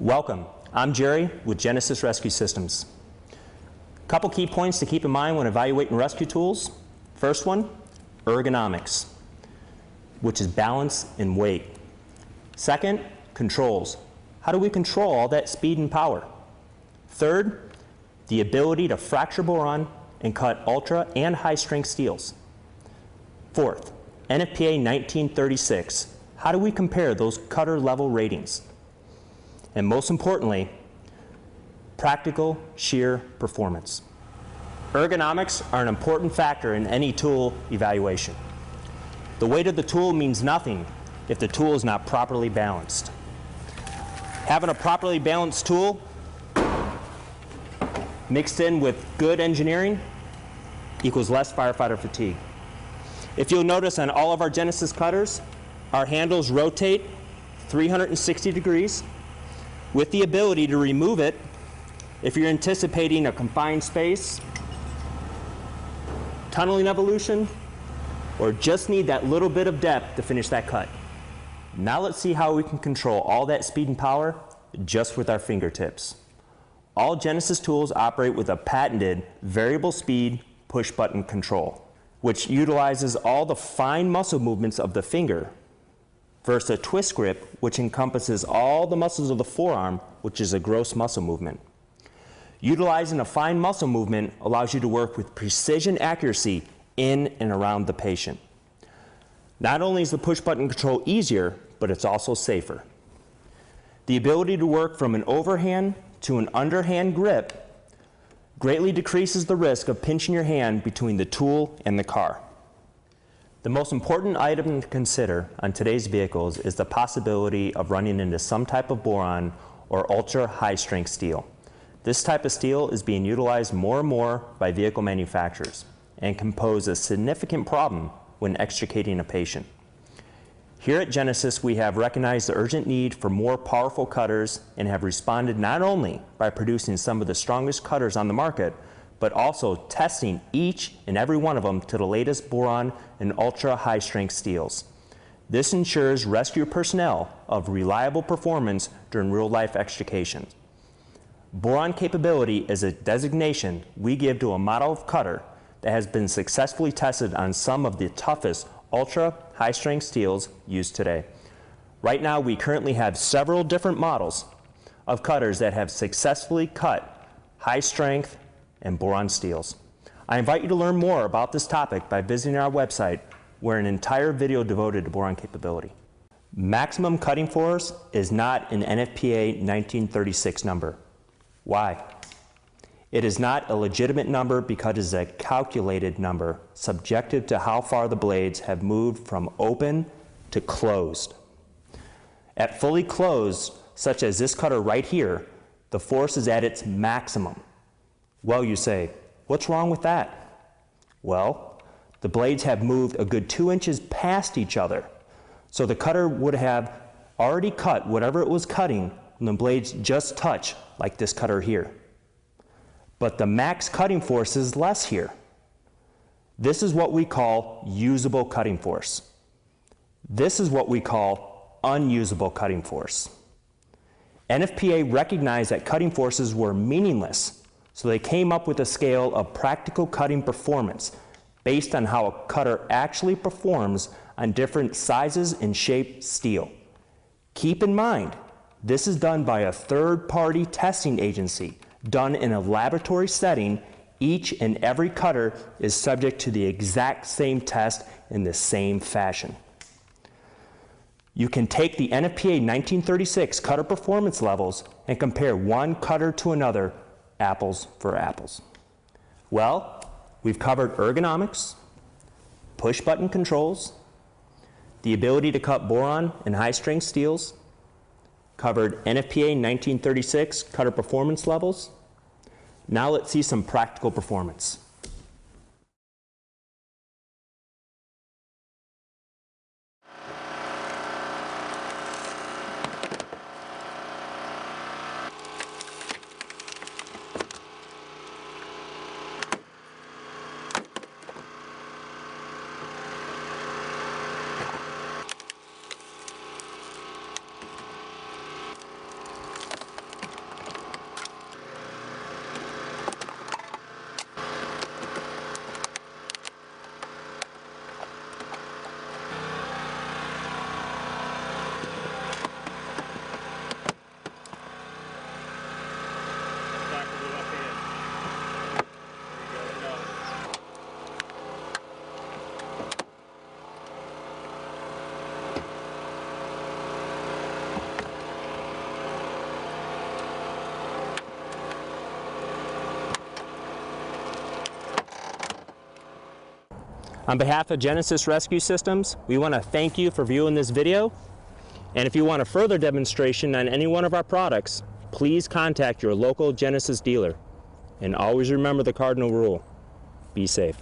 Welcome, I'm Jerry with Genesis Rescue Systems. Couple key points to keep in mind when evaluating rescue tools. First one, ergonomics, which is balance and weight. Second, controls. How do we control all that speed and power? Third, the ability to fracture boron and cut ultra and high strength steels. Fourth, NFPA 1936. How do we compare those cutter level ratings? And most importantly, practical shear performance. Ergonomics are an important factor in any tool evaluation. The weight of the tool means nothing if the tool is not properly balanced. Having a properly balanced tool mixed in with good engineering equals less firefighter fatigue. If you'll notice on all of our Genesis cutters, our handles rotate 360 degrees with the ability to remove it if you're anticipating a confined space, tunneling evolution, or just need that little bit of depth to finish that cut. Now let's see how we can control all that speed and power just with our fingertips. All Genesis tools operate with a patented variable speed push button control, which utilizes all the fine muscle movements of the finger versus a twist grip, which encompasses all the muscles of the forearm, which is a gross muscle movement. Utilizing a fine muscle movement allows you to work with precision accuracy in and around the patient. Not only is the push button control easier, but it's also safer. The ability to work from an overhand to an underhand grip greatly decreases the risk of pinching your hand between the tool and the car. The most important item to consider on today's vehicles is the possibility of running into some type of boron or ultra high strength steel. This type of steel is being utilized more and more by vehicle manufacturers and can pose a significant problem when extricating a patient. Here at Genesis, we have recognized the urgent need for more powerful cutters and have responded not only by producing some of the strongest cutters on the market, but also testing each and every one of them to the latest boron and ultra high strength steels. This ensures rescue personnel of reliable performance during real life extrications. Boron capability is a designation we give to a model of cutter that has been successfully tested on some of the toughest ultra high strength steels used today. Right now we currently have several different models of cutters that have successfully cut high strength and boron steels. I invite you to learn more about this topic by visiting our website, where an entire video devoted to boron capability. Maximum cutting force is not an NFPA 1936 number. Why? It is not a legitimate number because it is a calculated number subjective to how far the blades have moved from open to closed. At fully closed, such as this cutter right here, the force is at its maximum. Well, you say, what's wrong with that? Well, the blades have moved a good 2 inches past each other. So the cutter would have already cut whatever it was cutting when the blades just touch, like this cutter here. But the max cutting force is less here. This is what we call usable cutting force. This is what we call unusable cutting force. NFPA recognized that cutting forces were meaningless, so they came up with a scale of practical cutting performance based on how a cutter actually performs on different sizes and shaped steel. Keep in mind, this is done by a third-party testing agency, done in a laboratory setting. Each and every cutter is subject to the exact same test in the same fashion. You can take the NFPA 1936 cutter performance levels and compare one cutter to another, apples for apples. Well, we've covered ergonomics, push button controls, the ability to cut boron and high strength steels, covered NFPA 1936 cutter performance levels. Now let's see some practical performance. On behalf of Genesis Rescue Systems, we want to thank you for viewing this video. And if you want a further demonstration on any one of our products, please contact your local Genesis dealer. And always remember the cardinal rule: be safe.